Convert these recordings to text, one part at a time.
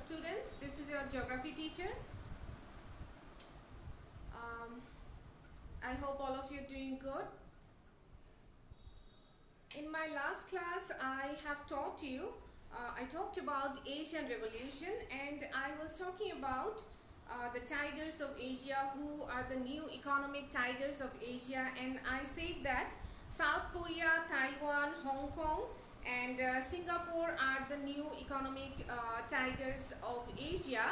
students, this is your geography teacher. I hope all of you are doing good. In my last class, I have taught you, I talked about Asian Revolution, and I was talking about the tigers of Asia, who are the new economic tigers of Asia, and I said that South Korea, Taiwan, Hong Kong and Singapore are the new economic tigers of Asia.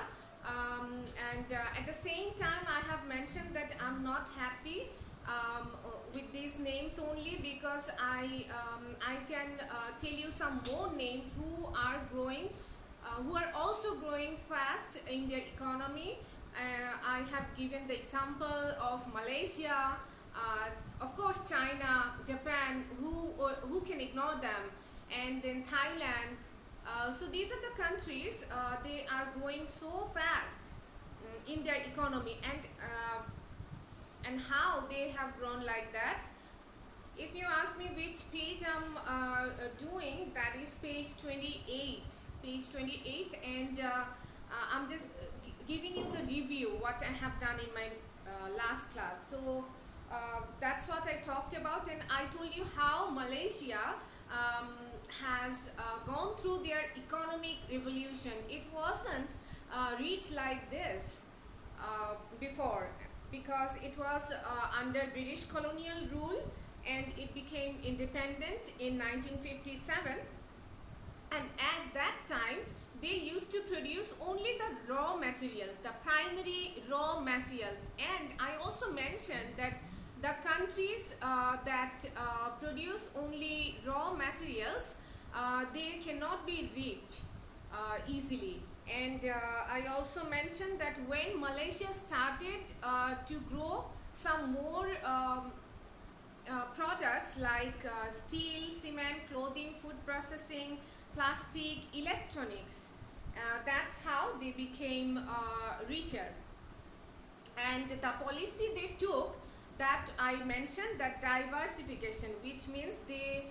At the same time, I have mentioned that I'm not happy with these names only because I can tell you some more names who are growing, who are also growing fast in their economy. I have given the example of Malaysia, of course China, Japan, who can ignore them, and then Thailand. So these are the countries, they are growing so fast in their economy, and how they have grown like that. If you ask me which page I'm doing, that is page 28. Page 28, and I'm just giving you the review what I have done in my last class. So that's what I talked about, and I told you how Malaysia has gone through their economic revolution. It wasn't reached like this before, because it was under British colonial rule, and it became independent in 1957. And at that time, they used to produce only the raw materials, the primary raw materials. And I also mentioned that the countries that produce only raw materials, they cannot be reached easily. And I also mentioned that when Malaysia started to grow some more products like steel, cement, clothing, food processing, plastic, electronics, that's how they became richer. And the policy they took, that I mentioned, that diversification, which means they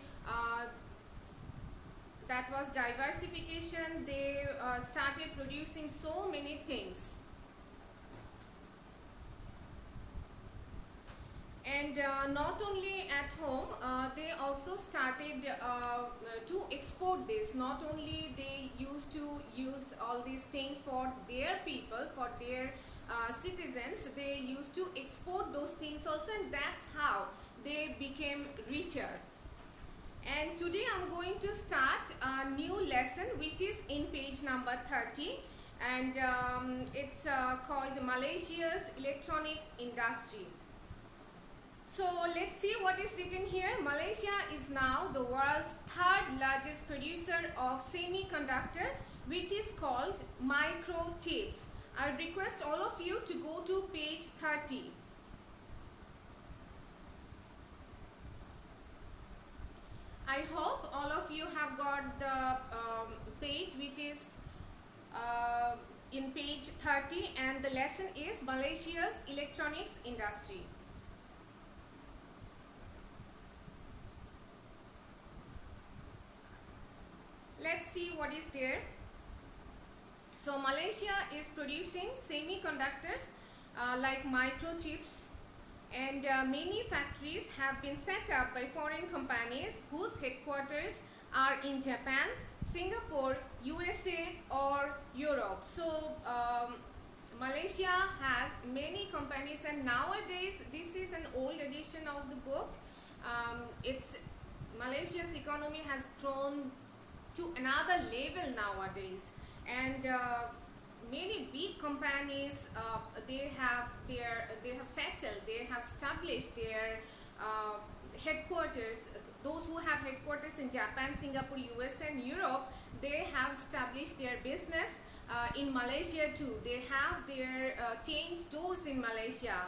that was diversification. They started producing so many things. And not only at home, they also started to export this. Not only they used to use all these things for their people, for their citizens, they used to export those things also, and that's how they became richer. And today I'm going to start a new lesson, which is in page number 30, and it's called Malaysia's Electronics Industry. So let's see what is written here. Malaysia is now the world's third largest producer of semiconductor, which is called microchips. I request all of you to go to page 30. I hope all of you have got the page, which is in page 30, and the lesson is Malaysia's electronics industry. Let's see what is there. So Malaysia is producing semiconductors like microchips, and many factories have been set up by foreign companies whose headquarters are in Japan, Singapore, USA or Europe. So Malaysia has many companies, and nowadays, this is an old edition of the book. Malaysia's economy has grown to another level nowadays, and many big companies, they have settled, they have established their headquarters. Those who have headquarters in Japan, Singapore, US and Europe, they have established their business in Malaysia too. They have their chain stores in Malaysia.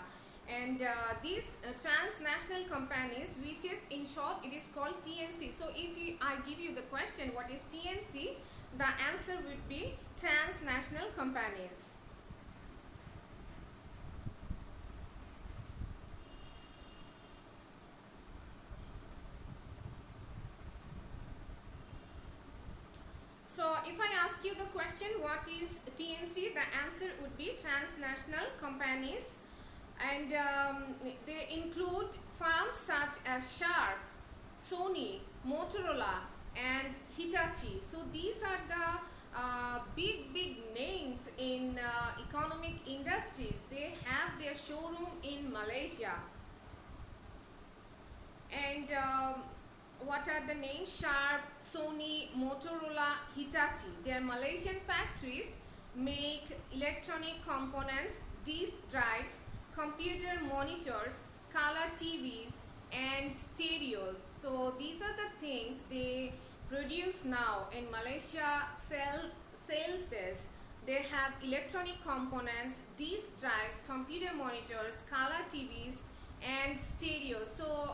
And these transnational companies, which is in short, it is called TNC. So if I give you the question, what is TNC? The answer would be transnational companies. So if I ask you the question, what is TNC? The answer would be transnational companies, and they include firms such as Sharp, Sony, Motorola, and Hitachi. So these are the big names in economic industries. They have their showroom in Malaysia. And what are the names? Sharp, Sony, Motorola, Hitachi. Their Malaysian factories make electronic components, disk drives, computer monitors, color TVs, and stereos. So these are the things they produce now in Malaysia. Sales this. They have electronic components, disk drives, computer monitors, color TVs, and stereo. So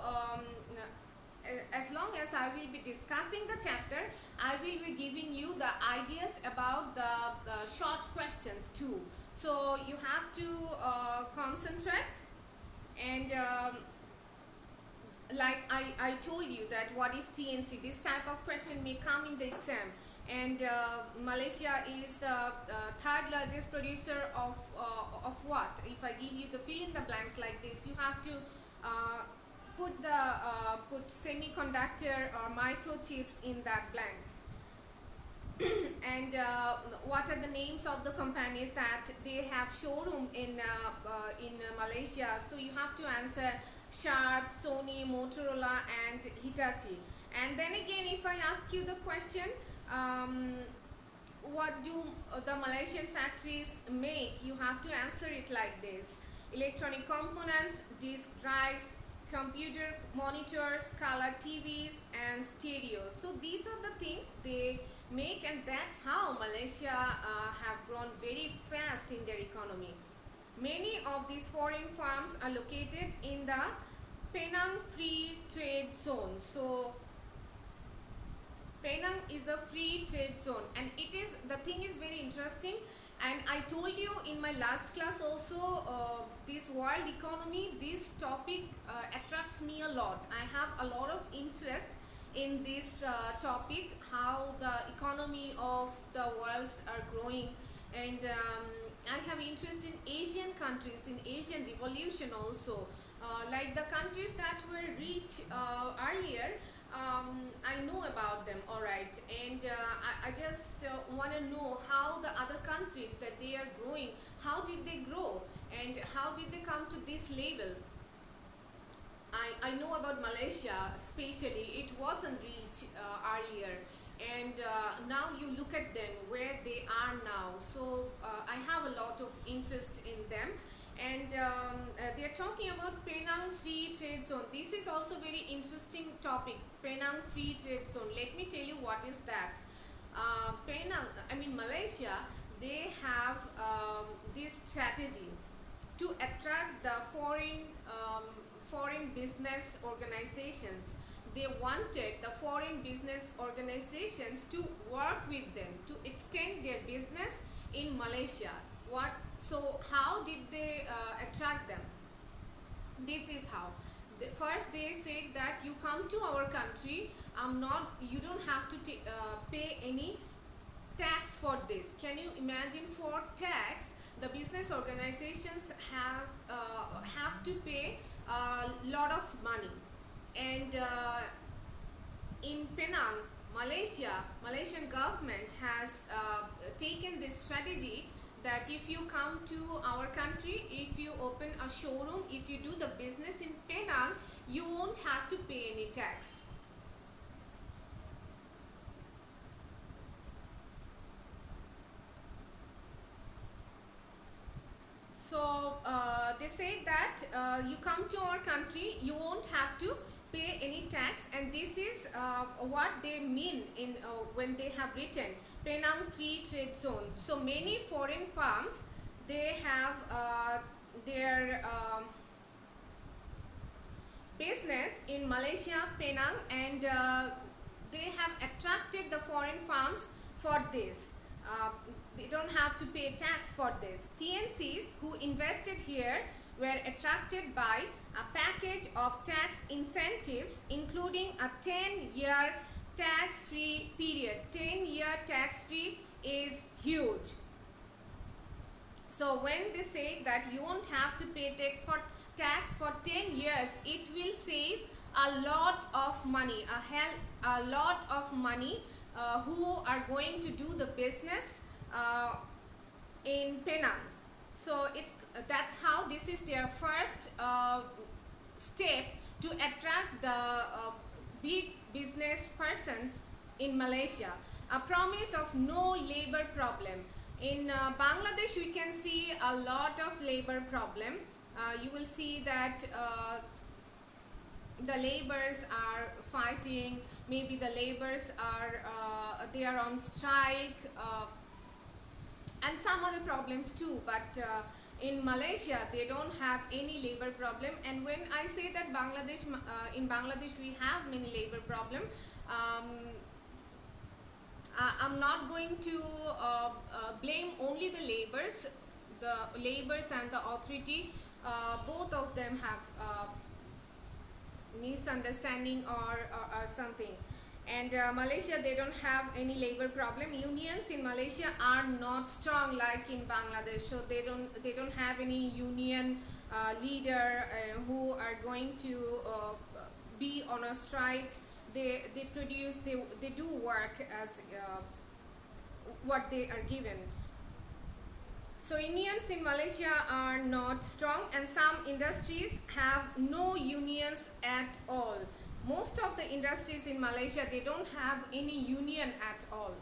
as long as I will be discussing the chapter, I will be giving you the ideas about the short questions too. So you have to concentrate, and like I told you that what is TNC, this type of question may come in the exam. And Malaysia is the third largest producer of what? If I give you the fill in the blanks like this, you have to put semiconductor or microchips in that blank. And what are the names of the companies that they have showroom in Malaysia? So you have to answer Sharp, Sony, Motorola, and Hitachi. And then again, if I ask you the question, what do the Malaysian factories make? You have to answer it like this: electronic components, disk drives, computer monitors, color TVs, and stereos. So these are the things they make, and that's how Malaysia have grown very fast in their economy. Many of these foreign firms are located in the Penang Free Trade Zone. So Penang is a free trade zone, and the thing is very interesting. And I told you in my last class also, this world economy, this topic attracts me a lot. I have a lot of interest in this topic, how the economy of the worlds are growing. And I have interest in Asian countries, in Asian revolution also, like the countries that were rich earlier. I know about them, alright, and I just want to know how the other countries that they are growing, how did they grow, and how did they come to this level. I know about Malaysia especially, it wasn't rich earlier, and now you look at them where they are now. So I have a lot of interest in them. And they are talking about Penang Free Trade Zone. This is also very interesting topic, Penang Free Trade Zone. Let me tell you what is that. Malaysia, they have this strategy to attract the foreign business organizations. They wanted the foreign business organizations to work with them to extend their business in Malaysia. So how did they attract them? This is how. First they said that you come to our country, you don't have to pay any tax for this. Can you imagine? For tax, the business organizations have to pay a lot of money. And in Penang, Malaysian government has taken this strategy that if you come to our country, if you open a showroom, if you do the business in Penang, you won't have to pay any tax. So they say that you come to our country, you won't have to pay any tax, and this is what they mean in when they have written Penang Free Trade Zone. So many foreign firms, they have their business in Malaysia, Penang, and they have attracted the foreign firms for this. They don't have to pay tax for this. TNCs who invested here were attracted by a package of tax incentives, including a 10-year tax-free period. 10-year tax-free is huge. So when they say that you won't have to pay tax for 10 years, it will save a lot of money, a lot of money who are going to do the business in Penang. So that's how this is their first step to attract the big business persons in Malaysia. A promise of no labor problem. In Bangladesh, we can see a lot of labor problem. You will see that the laborers are fighting. Maybe the laborers are they are on strike, and some other problems too. But in Malaysia, they don't have any labor problem. And when I say that in Bangladesh we have many labor problem, I'm not going to blame only the laborers and the authority. Both of them have misunderstanding or something. And Malaysia, they don't have any labor problem. Unions in Malaysia are not strong like in Bangladesh, so they don't have any union leader who are going to be on a strike. They do work as what they are given. So unions in Malaysia are not strong, and some industries have no unions at all. Most of the industries in Malaysia, they don't have any union at all.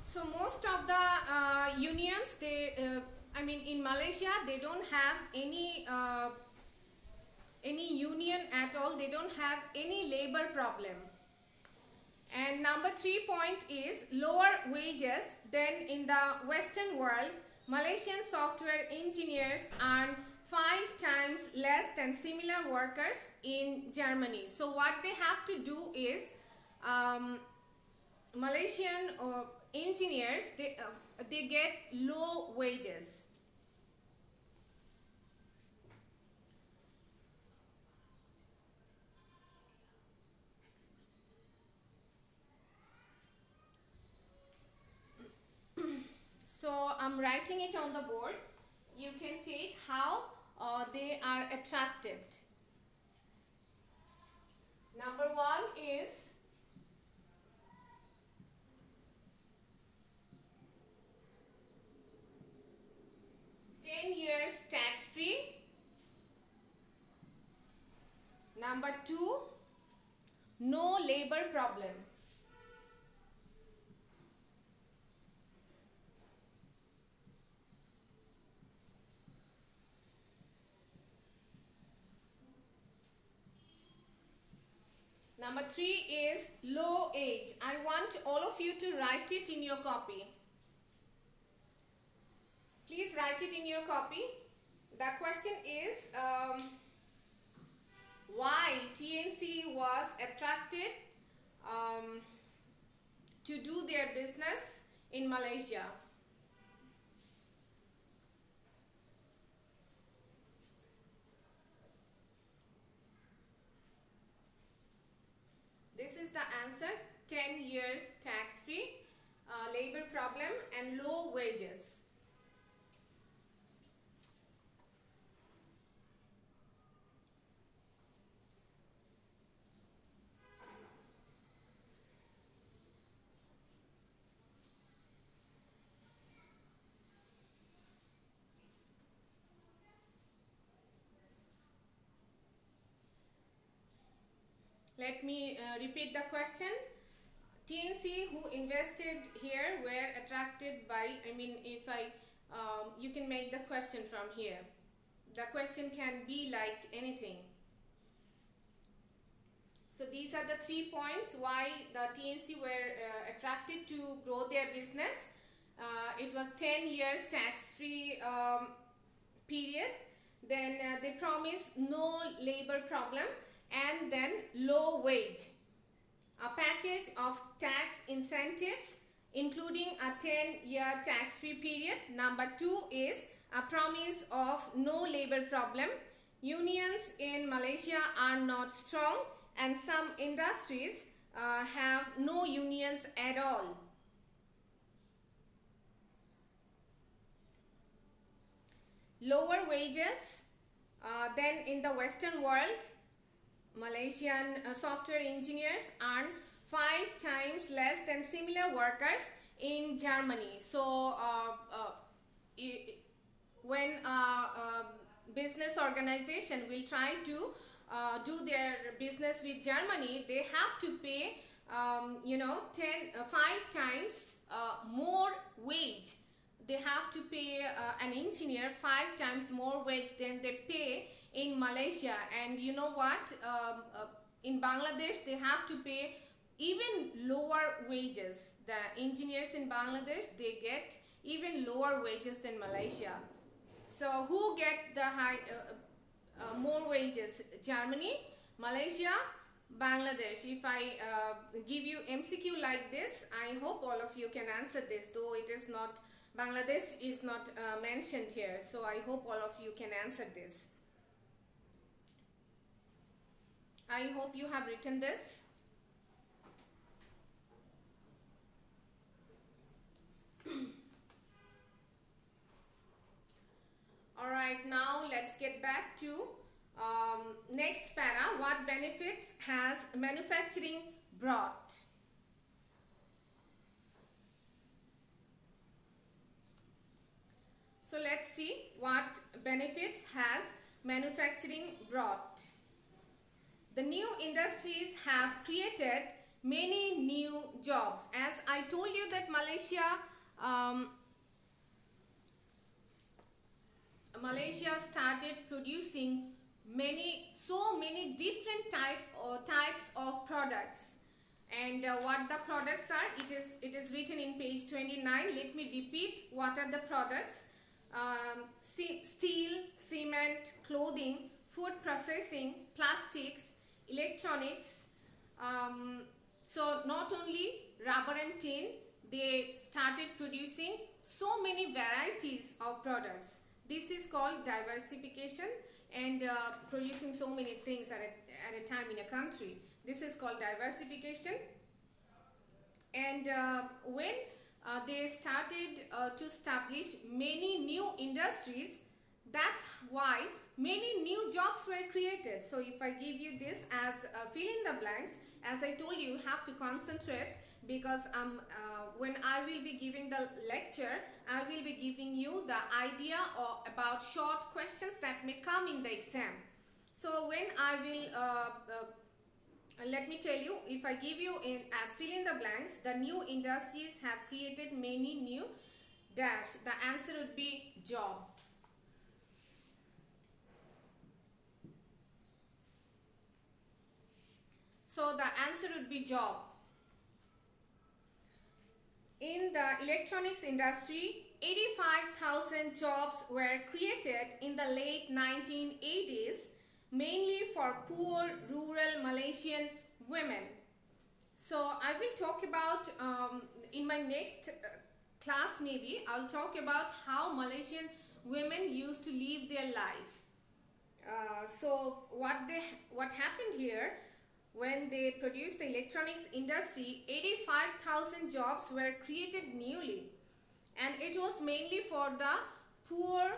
So most of the unions, in Malaysia, they don't have any union at all. They don't have any labor problem. And number 3 point is lower wages than in the Western world. Malaysian software engineers earn 5 times less than similar workers in Germany. So what they have to do is Malaysian engineers, they get low wages. So I'm writing it on the board. You can take how they are attracted. Number 1 is years tax-free. Number 2, no labor problem. Number 3 is low age. I want all of you to write it in your copy. Please write it in your copy. The question is why TNC was attracted to do their business in Malaysia. This is the answer: 10 years tax-free, labor problem, and low wages. Let me repeat the question. TNC who invested here were attracted by, you can make the question from here. The question can be like anything. So these are the 3 points why the TNC were attracted to grow their business. It was 10 years tax-free period. Then they promised no labor problem, and then low wage. A package of tax incentives including a 10-year tax-free period. Number 2 is a promise of no labor problem. Unions in Malaysia are not strong, and some industries have no unions at all. Lower wages than in the Western world. Malaysian software engineers earn 5 times less than similar workers in Germany. So when a business organization will try to do their business with Germany, they have to pay 5 times more wage. They have to pay an engineer 5 times more wage than they pay in Malaysia. And you know what, in Bangladesh they have to pay even lower wages. The engineers in Bangladesh, they get even lower wages than Malaysia. So who get the more wages? Germany, Malaysia, Bangladesh. If I give you MCQ like this, I hope all of you can answer this, though it is not, Bangladesh is not mentioned here. So I hope all of you can answer this. I hope you have written this. Alright, now let's get back to next para. What benefits has manufacturing brought? So let's see what benefits has manufacturing brought. The new industries have created many new jobs. As I told you that Malaysia started producing so many different types of products. And what the products are, it is written in page 29. Let me repeat what are the products. Steel, cement, clothing, food processing, plastics, electronics. So not only rubber and tin, they started producing so many varieties of products. This is called diversification, and producing so many things at a time in a country. This is called diversification. And when they started to establish many new industries, that's why many new jobs were created. So if I give you this as fill in the blanks, as I told you, you have to concentrate, because when I will be giving the lecture, I will be giving you the idea about short questions that may come in the exam. So when I will let me tell you, if I give you as fill in the blanks, the new industries have created many new dash, the answer would be job. So the answer would be job. In the electronics industry, 85,000 jobs were created in the late 1980s, mainly for poor rural Malaysian women. So I will talk about, in my next class maybe, I'll talk about how Malaysian women used to live their life. So what happened here, when they produced the electronics industry, 85,000 jobs were created newly, and it was mainly for the poor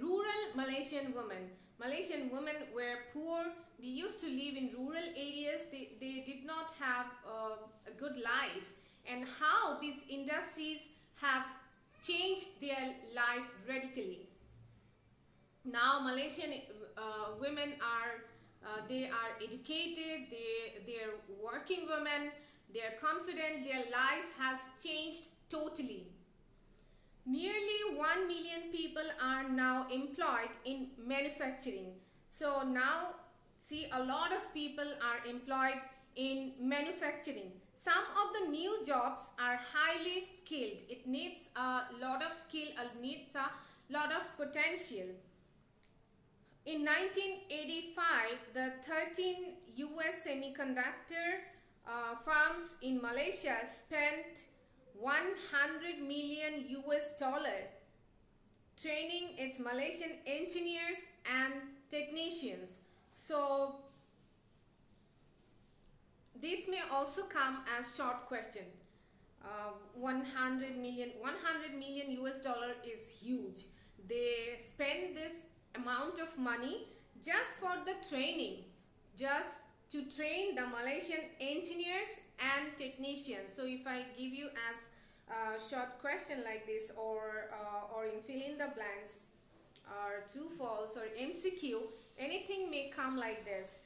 rural Malaysian women. Malaysian women were poor, they used to live in rural areas, they did not have a good life, and how these industries have changed their life radically. Now Malaysian women are they are educated, they are working women, they are confident, their life has changed totally. Nearly 1 million people are now employed in manufacturing. So now see, a lot of people are employed in manufacturing. Some of the new jobs are highly skilled. It needs a lot of skill, it needs a lot of potential. In 1985, the 13 US semiconductor firms in Malaysia spent 100 million US dollar training its Malaysian engineers and technicians. So this may also come as short question. 100 million US dollar is huge. They spend this amount of money just for the training, just to train the Malaysian engineers and technicians. So if I give you as a short question like this, or in fill in the blanks, or true false, or MCQ, anything may come like this.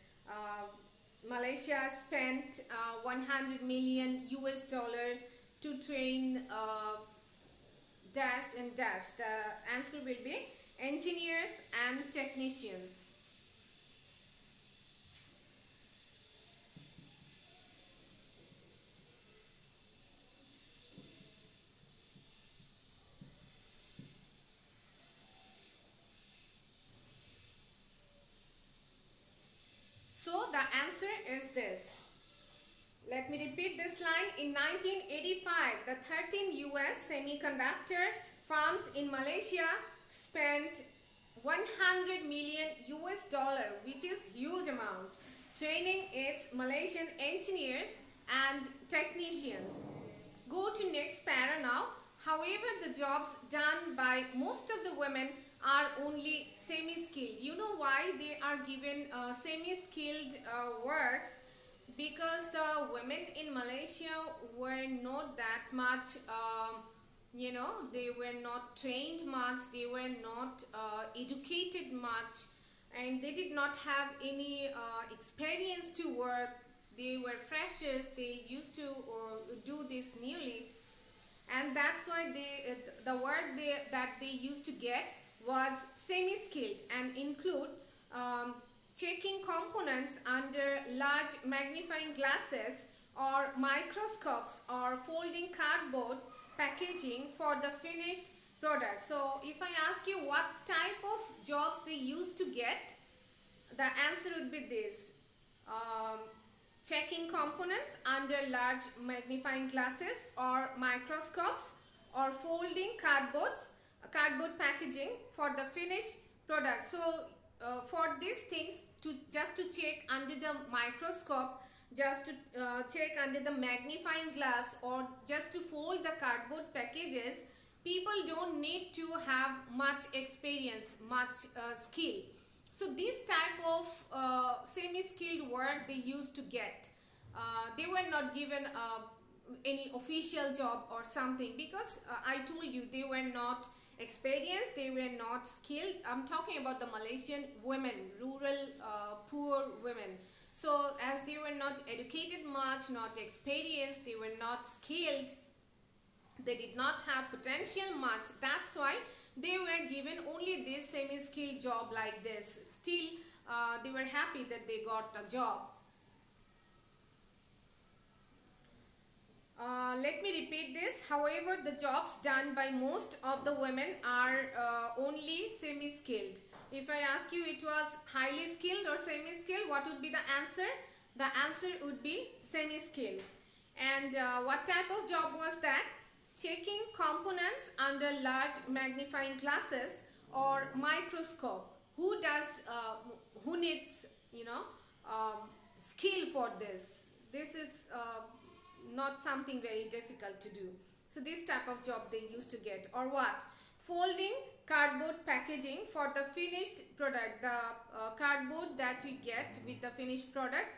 Malaysia spent 100 million US dollar to train dash and dash. The answer will be engineers and technicians. So the answer is this. Let me repeat this line. In 1985, the 13 US semiconductor firms in Malaysia spent 100 million US dollar, which is huge amount, training its Malaysian engineers and technicians. Go to next para now. However, the jobs done by most of the women are only semi-skilled. You know why they are given semi-skilled works? Because the women in Malaysia were not that much, they were not trained much, they were not educated much, and they did not have any experience to work. They were freshers, they used to do this newly, and that's why the work that they used to get was semi-skilled and include checking components under large magnifying glasses or microscopes, or folding cardboard packaging for the finished product. So if I ask you what type of jobs they used to get, the answer would be this. Checking components under large magnifying glasses or microscopes, or folding cardboard packaging for the finished product. So for these things, just to check under the microscope, just to check under the magnifying glass, or just to fold the cardboard packages, people don't need to have much experience, much skill. So this type of semi-skilled work they used to get. They were not given any official job or something, because I told you they were not experienced, they were not skilled. I'm talking about the Malaysian women, rural poor women. So as they were not educated much, not experienced, they were not skilled, they did not have potential much, that's why they were given only this semi-skilled job like this. Still they were happy that they got a job. Let me repeat this. However, the jobs done by most of the women are only semi-skilled. If I ask you it was highly skilled or semi-skilled, what would be the answer? The answer would be semi-skilled. And what type of job was that? Checking components under large magnifying glasses or microscope. Who needs skill for this? This is not something very difficult to do. So this type of job they used to get. Or what? Folding cardboard packaging for the finished product. The cardboard that we get with the finished product,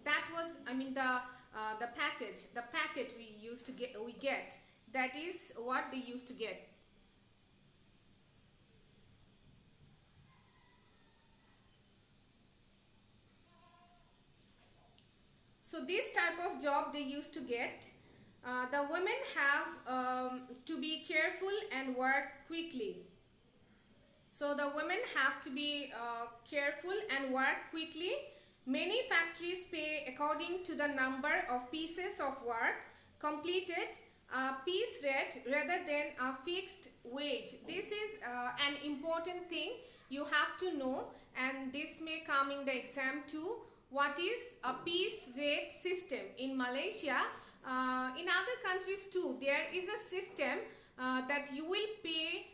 that was, the packet we get, that is what they used to get. So this type of job they used to get. The women have to be careful and work quickly. So the women have to be careful and work quickly. Many factories pay according to the number of pieces of work completed, a piece rate rather than a fixed wage. This is an important thing you have to know, and this may come in the exam too. What is a piece rate system? In Malaysia, In other countries too, there is a system that you will pay,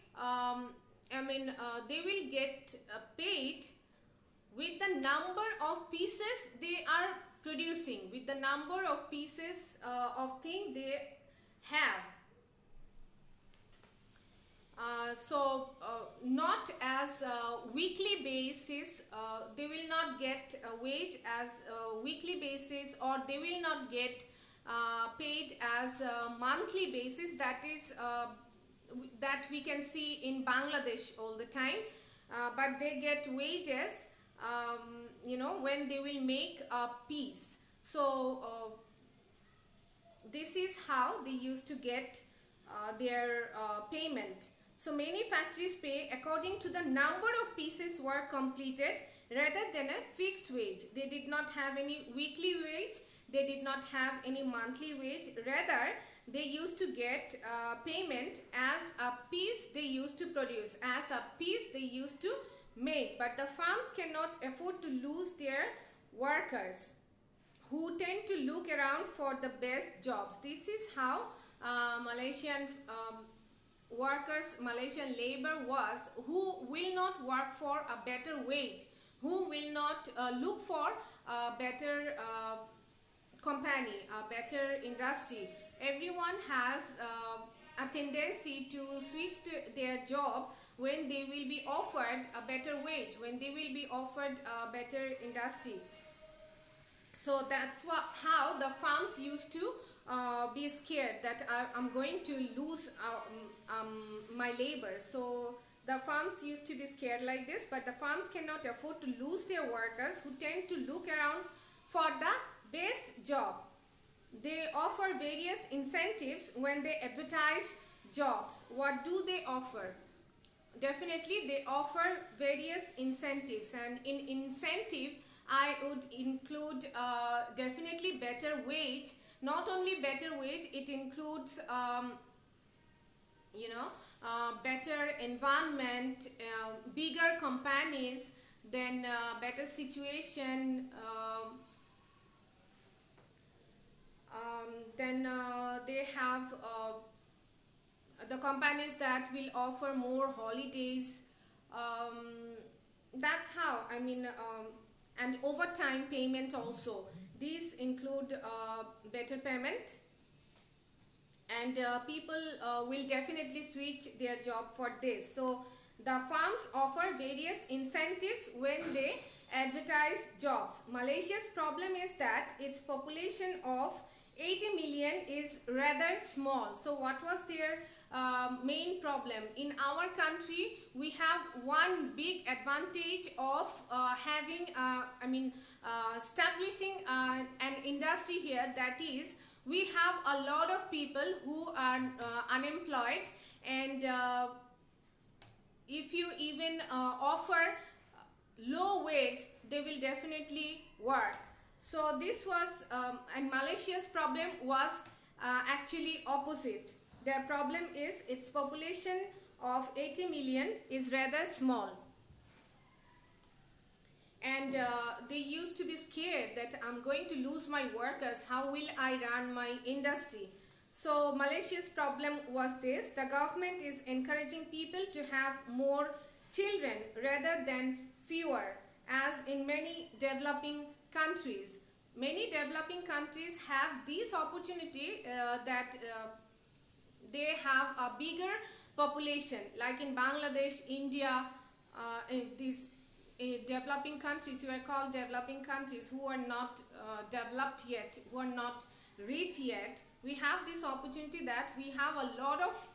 they will get paid with the number of pieces they are producing, with the number of pieces of thing they have. Not as weekly basis, they will not get a wage as weekly basis, or they will not get paid as monthly basis. That is that we can see in Bangladesh all the time, but they get wages, when they will make a piece. So this is how they used to get their payment. So many factories pay according to the number of pieces work completed rather than a fixed wage. They did not have any weekly wage, they did not have any monthly wage. Rather, they used to get payment as a piece they used to produce, as a piece they used to make. But the farms cannot afford to lose their workers, who tend to look around for the best jobs. This is how Malaysian workers, Malaysian labor was, who will not work for a better wage, who will not look for a better company, a better industry. Everyone has a tendency to switch to their job when they will be offered a better wage, when they will be offered a better industry. So that's how the farms used to be scared that I'm going to lose my labor. So the farms used to be scared like this, but the farms cannot afford to lose their workers, who tend to look around for the best job. They offer various incentives when they advertise jobs. What do they offer? Definitely they offer various incentives, and in incentive I would include definitely better wage. Not only better wage, it includes better environment, bigger companies, then better situation, then they have the companies that will offer more holidays. That's how, and overtime payment also. These include better payment, and people will definitely switch their job for this. So the farms offer various incentives when they advertise jobs. Malaysia's problem is that its population of 80 million is rather small. So what was their main problem? In our country, we have one big advantage of establishing an industry here. That is, we have a lot of people who are unemployed, and if you even offer low wage, they will definitely work. So this was, and Malaysia's problem was actually opposite. Their problem is its population of 80 million is rather small. And they used to be scared that I'm going to lose my workers, how will I run my industry? So Malaysia's problem was this: the government is encouraging people to have more children rather than fewer, as in many developing countries. Many developing countries have this opportunity that they have a bigger population, like in Bangladesh, India, in these developing countries, who are called developing countries, who are not developed yet, who are not rich yet. We have this opportunity that we have a lot of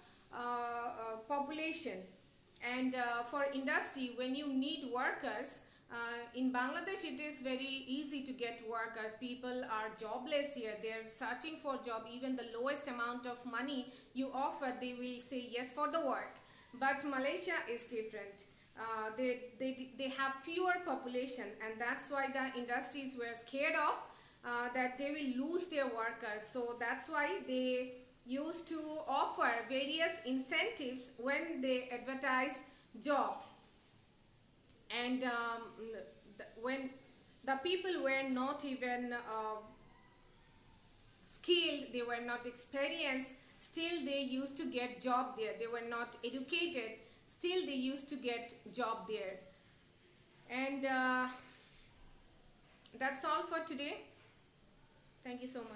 population, and for industry, when you need workers, in Bangladesh it is very easy to get workers. People are jobless here, they are searching for job. Even the lowest amount of money you offer, they will say yes for the work. But Malaysia is different. They have fewer population, and that's why the industries were scared of that they will lose their workers. So that's why they used to offer various incentives when they advertise jobs. And when the people were not even skilled, they were not experienced, still they used to get job there. They were not educated, still they used to get job there. And that's all for today. Thank you so much.